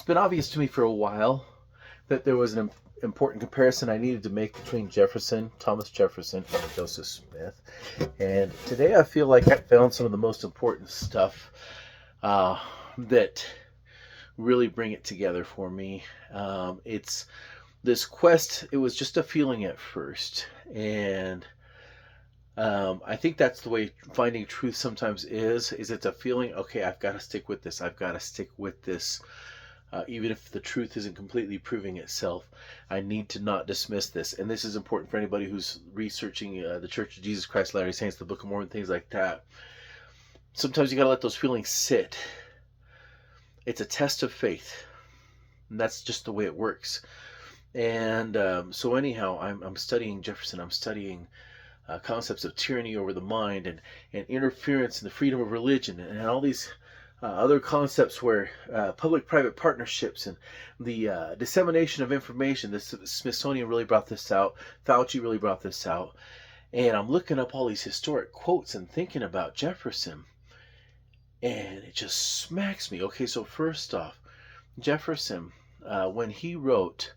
been obvious to me for a while that there was an important comparison I needed to make between Thomas Jefferson, and Joseph Smith. And today I feel like I found some of the most important stuff that really bring it together for me. It's this quest, it was just a feeling at first. And I think that's the way finding truth sometimes is it's a feeling, okay, I've got to stick with this. I've got to stick with this. Even if the truth isn't completely proving itself, I need to not dismiss this. And this is important for anybody who's researching the Church of Jesus Christ of Latter-day Saints, the Book of Mormon, things like that. Sometimes you got to let those feelings sit. It's a test of faith. And that's just the way it works. And so anyhow, I'm studying Jefferson. I'm studying concepts of tyranny over the mind and interference in the freedom of religion and all these other concepts where public-private partnerships and the dissemination of information. The Smithsonian really brought this out. Fauci really brought this out. And I'm looking up all these historic quotes and thinking about Jefferson. And it just smacks me. Okay, so first off, Jefferson, when he wrote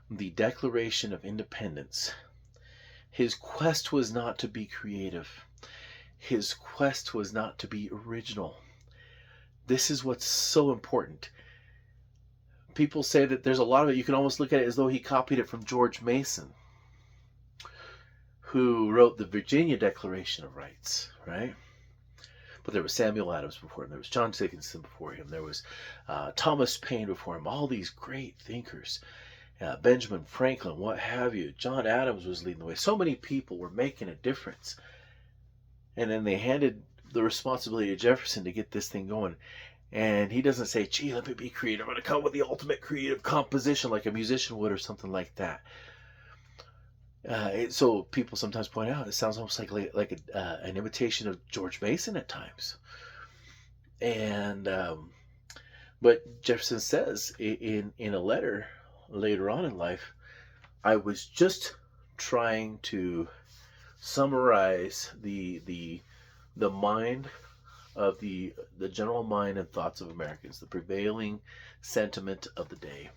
the Declaration of Independence, his quest was not to be creative. His quest was not to be original. This is what's so important. People say that there's a lot of it, you can almost look at it as though he copied it from George Mason, who wrote the Virginia Declaration of Rights, right? But there was Samuel Adams before him. There was John Dickinson before him. There was Thomas Paine before him. All these great thinkers. Benjamin Franklin, what have you. John Adams was leading the way. So many people were making a difference. And then they handed the responsibility to Jefferson to get this thing going. And he doesn't say, gee, let me be creative. I'm going to come with the ultimate creative composition like a musician would or something like that. So people sometimes point out, it sounds almost like an imitation of George Mason at times. And but Jefferson says in a letter later on in life, I was just trying to summarize the mind of the general mind and thoughts of Americans, the prevailing sentiment of the day.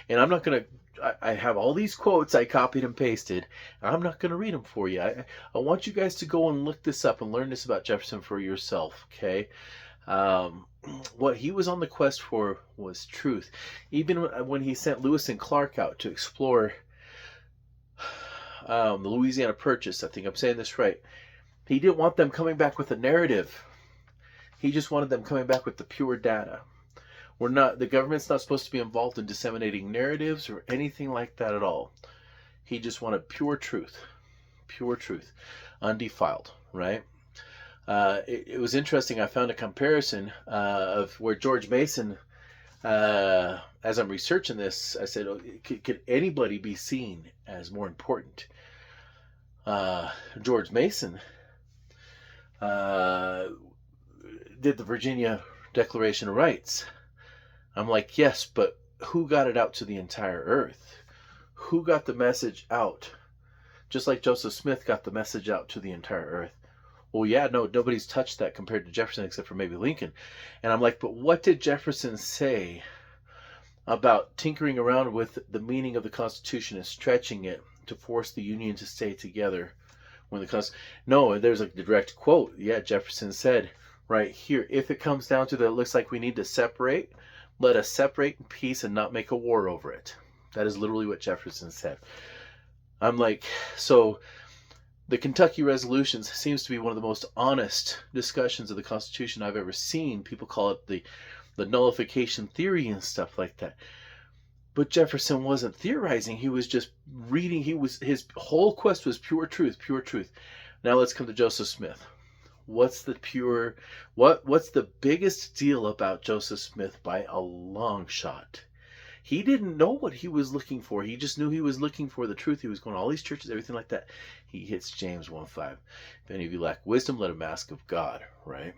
And I'm not going to, I have all these quotes I copied and pasted. I'm not going to read them for you. I want you guys to go and look this up and learn this about Jefferson for yourself, okay? What he was on the quest for was truth. Even when he sent Lewis and Clark out to explore the Louisiana Purchase, I think I'm saying this right, he didn't want them coming back with a narrative. He just wanted them coming back with the pure data. The government's not supposed to be involved in disseminating narratives or anything like that at all. He just wanted pure truth, undefiled, right? It was interesting. I found a comparison of where George Mason, as I'm researching this, I said, could anybody be seen as more important? George Mason did the Virginia Declaration of Rights. I'm like, yes, but who got it out to the entire earth? Who got the message out? Just like Joseph Smith got the message out to the entire earth. Well, yeah, no, nobody's touched that compared to Jefferson except for maybe Lincoln. And I'm like, but what did Jefferson say about tinkering around with the meaning of the Constitution and stretching it to force the Union to stay together? No, there's a direct quote. Yeah, Jefferson said right here, if it comes down to that, it looks like we need to separate, let us separate in peace and not make a war over it. That is literally what Jefferson said. I'm like, so the Kentucky Resolutions seems to be one of the most honest discussions of the Constitution I've ever seen. People call it the nullification theory and stuff like that. But Jefferson wasn't theorizing. He was just reading. His whole quest was pure truth. Now let's come to Joseph Smith. What's the biggest deal about Joseph Smith by a long shot? He didn't know what he was looking for. He just knew he was looking for the truth. He was going to all these churches, everything like that. He hits James 1:5. If any of you lack wisdom, let him ask of God, right?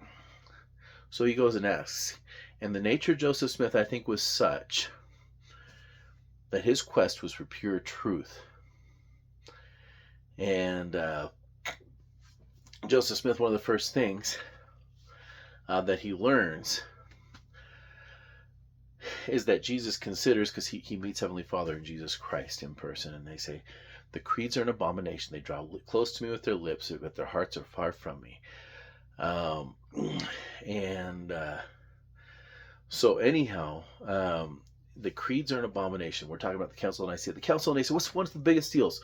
So he goes and asks. And the nature of Joseph Smith, I think, was such that his quest was for pure truth. And Joseph Smith, one of the first things that he learns is that Jesus considers, because he meets Heavenly Father and Jesus Christ in person, and they say, the creeds are an abomination. They draw close to me with their lips, but their hearts are far from me. Um, and so anyhow, the creeds are an abomination. We're talking about the Council of Nicaea. The Council of Nicaea, what's one of the biggest deals?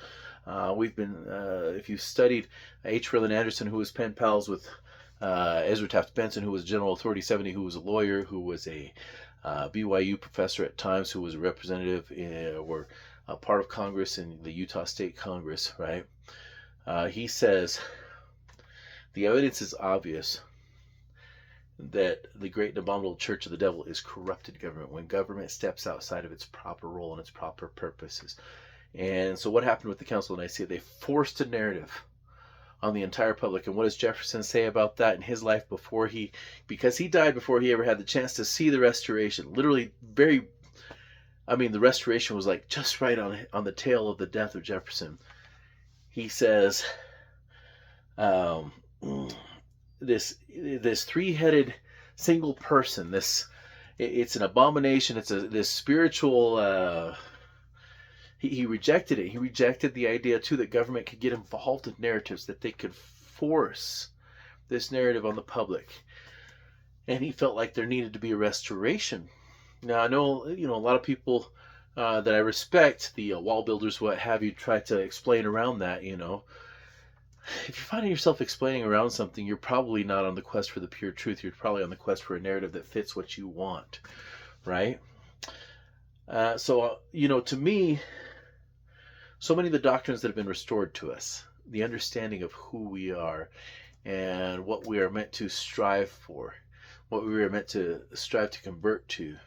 We've been, if you've studied H. Rowland Anderson, who was pen pals with Ezra Taft Benson, who was General Authority 70, who was a lawyer, who was a BYU professor at times, who was a representative or a part of Congress in the Utah State Congress, right? He says, the evidence is obvious that the great and abominable church of the devil is corrupted government, when government steps outside of its proper role and its proper purposes. And so what happened with the Council of Nicaea? They forced a narrative on the entire public. And what does Jefferson say about that in his life because he died before he ever had the chance to see the Restoration? Literally the Restoration was like just right on the tail of the death of Jefferson. He says, this three-headed single person, it's an abomination. It's this spiritual. He rejected it. He rejected the idea too that government could get involved in narratives, that they could force this narrative on the public, and he felt like there needed to be a restoration. Now I know a lot of people that I respect, the wall builders, what have you, try to explain around that. If you're finding yourself explaining around something, you're probably not on the quest for the pure truth. You're probably on the quest for a narrative that fits what you want, right? So to me, so many of the doctrines that have been restored to us, the understanding of who we are and what we are meant to strive for, what we are meant to strive to convert to,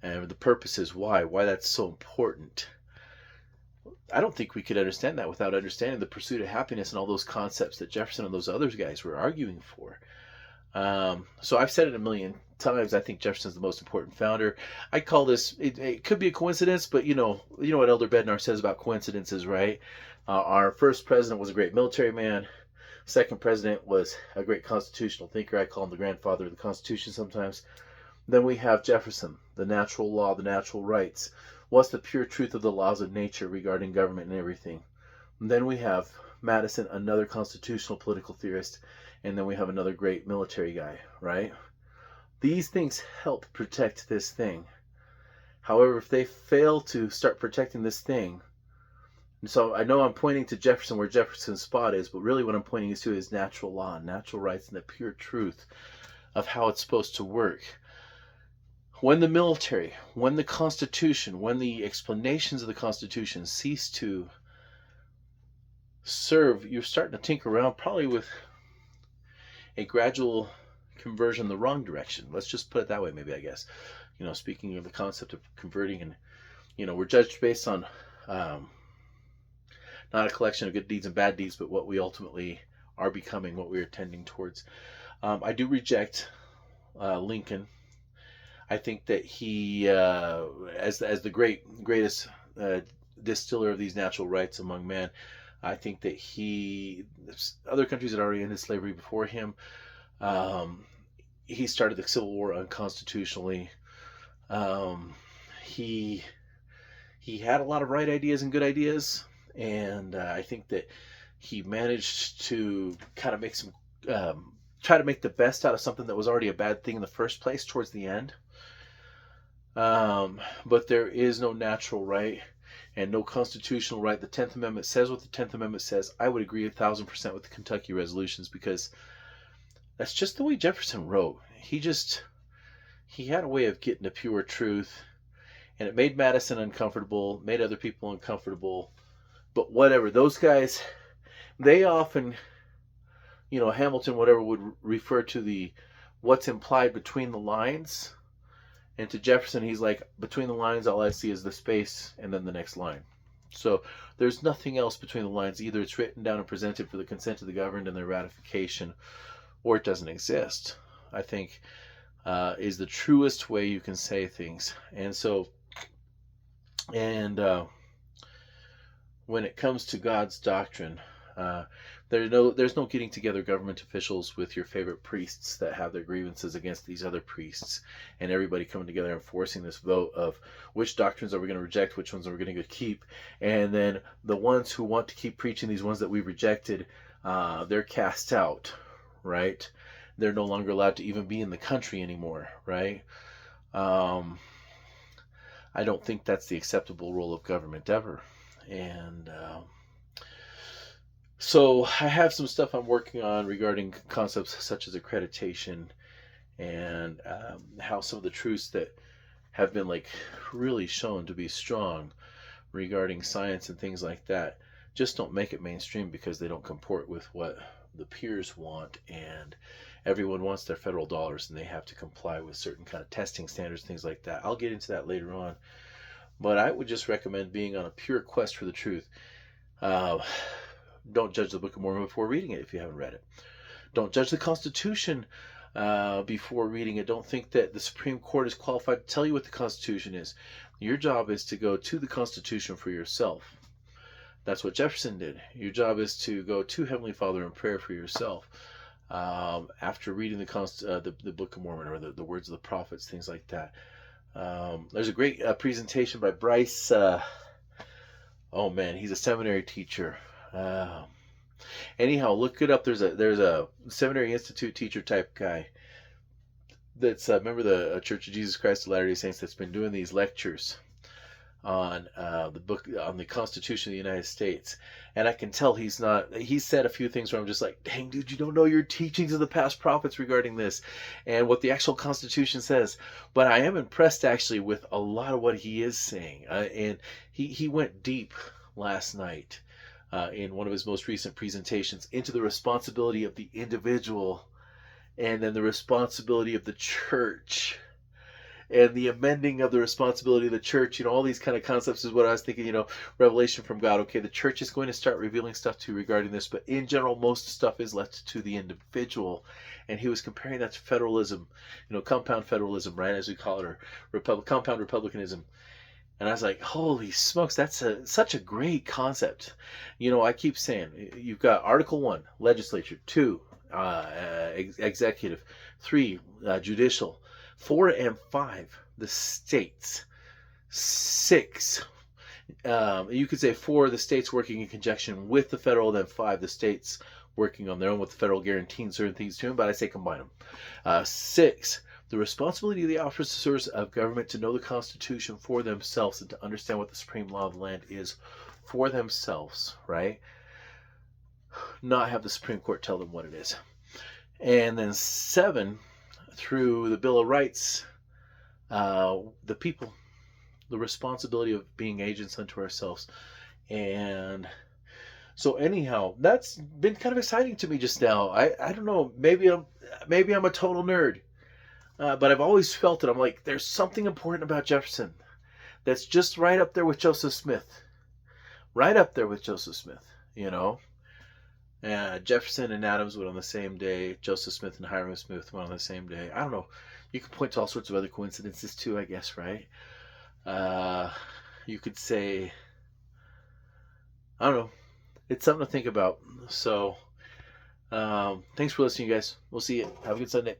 and the purposes why that's so important. I don't think we could understand that without understanding the pursuit of happiness and all those concepts that Jefferson and those other guys were arguing for. So I've said it a million times. I think Jefferson's the most important founder. I call this, it could be a coincidence, but you know what Elder Bednar says about coincidences, right? Our first president was a great military man. Second president was a great constitutional thinker. I call him the grandfather of the Constitution sometimes. Then we have Jefferson, the natural law, the natural rights. What's the pure truth of the laws of nature regarding government and everything? And then we have Madison, another constitutional political theorist, and then we have another great military guy, right? These things help protect this thing. However, if they fail to start protecting this thing, and so I know I'm pointing to Jefferson where Jefferson's spot is, but really what I'm pointing to is natural law, natural rights, and the pure truth of how it's supposed to work. When the military, when the Constitution, when the explanations of the Constitution cease to serve, you're starting to tinker around probably with a gradual conversion the wrong direction. Let's just put it that way, maybe, I guess. Speaking of the concept of converting, and we're judged based on not a collection of good deeds and bad deeds, but what we ultimately are becoming, what we are tending towards. I do reject Lincoln. I think that he, as the greatest distiller of these natural rights among men, I think that other countries had already ended slavery before him. He started the Civil War unconstitutionally. He had a lot of right ideas and good ideas, and I think that he managed to kind of make try to make the best out of something that was already a bad thing in the first place towards the end. But there is no natural right and no constitutional right. The 10th Amendment says what the 10th Amendment says. I would agree 1,000% with the Kentucky resolutions, because that's just the way Jefferson wrote. He had a way of getting to pure truth, and it made Madison uncomfortable, made other people uncomfortable, but whatever. Those guys, they often, Hamilton, whatever, would refer to what's implied between the lines. And to Jefferson, he's like, between the lines, all I see is the space and then the next line. So there's nothing else between the lines. Either it's written down and presented for the consent of the governed and their ratification, or it doesn't exist, I think, is the truest way you can say things. And so, when it comes to God's doctrine, There's no getting together government officials with your favorite priests that have their grievances against these other priests, and everybody coming together and forcing this vote of which doctrines are we going to reject, which ones are we going to keep, and then the ones who want to keep preaching these ones that we rejected, they're cast out, right? They're no longer allowed to even be in the country anymore, right? I don't think that's the acceptable role of government ever. And so I have some stuff I'm working on regarding concepts such as accreditation and how some of the truths that have been like really shown to be strong regarding science and things like that just don't make it mainstream because they don't comport with what the peers want, and everyone wants their federal dollars and they have to comply with certain kind of testing standards, things like that. I'll get into that later on, but I would just recommend being on a pure quest for the truth. Don't judge the Book of Mormon before reading it if you haven't read it. Don't judge the Constitution before reading it. Don't think that the Supreme Court is qualified to tell you what the Constitution is. Your job is to go to the Constitution for yourself. That's what Jefferson did. Your job is to go to Heavenly Father in prayer for yourself after reading the Book of Mormon or the words of the prophets, things like that. There's a great presentation by Bryce. Oh man, he's a seminary teacher. Anyhow, look it up. There's a seminary institute teacher type guy that's a member of the Church of Jesus Christ of Latter-day Saints that's been doing these lectures on the Constitution of the United States, and I can tell he's said a few things where I'm just like, dang dude, you don't know your teachings of the past prophets regarding this and what the actual Constitution says. But I am impressed actually with a lot of what he is saying, and he went deep last night in one of his most recent presentations into the responsibility of the individual and then the responsibility of the church and the amending of the responsibility of the church. All these kind of concepts is what I was thinking, revelation from God. Okay, the church is going to start revealing stuff too regarding this, but in general, most stuff is left to the individual. And he was comparing that to federalism, compound federalism, right, as we call it, or compound republicanism. And I was like, holy smokes, that's such a great concept. I keep saying, you've got Article 1, legislature, 2, executive, 3, judicial, 4 and 5, the states, 6, you could say 4, the states working in conjunction with the federal, then 5, the states working on their own with the federal guaranteeing certain things to them, but I say combine them. 6, the responsibility of the officers of government to know the Constitution for themselves and to understand what the supreme law of the land is for themselves, right? Not have the Supreme Court tell them what it is. And then 7, through the Bill of Rights, the people, the responsibility of being agents unto ourselves. And so anyhow, that's been kind of exciting to me just now. I don't know, maybe I'm a total nerd. But I've always felt it. I'm like, there's something important about Jefferson that's just right up there with Joseph Smith. Right up there with Joseph Smith, Jefferson and Adams went on the same day. Joseph Smith and Hiram Smith went on the same day. I don't know. You could point to all sorts of other coincidences too, I guess, right? You could say, I don't know. It's something to think about. So, thanks for listening, guys. We'll see you. Have a good Sunday.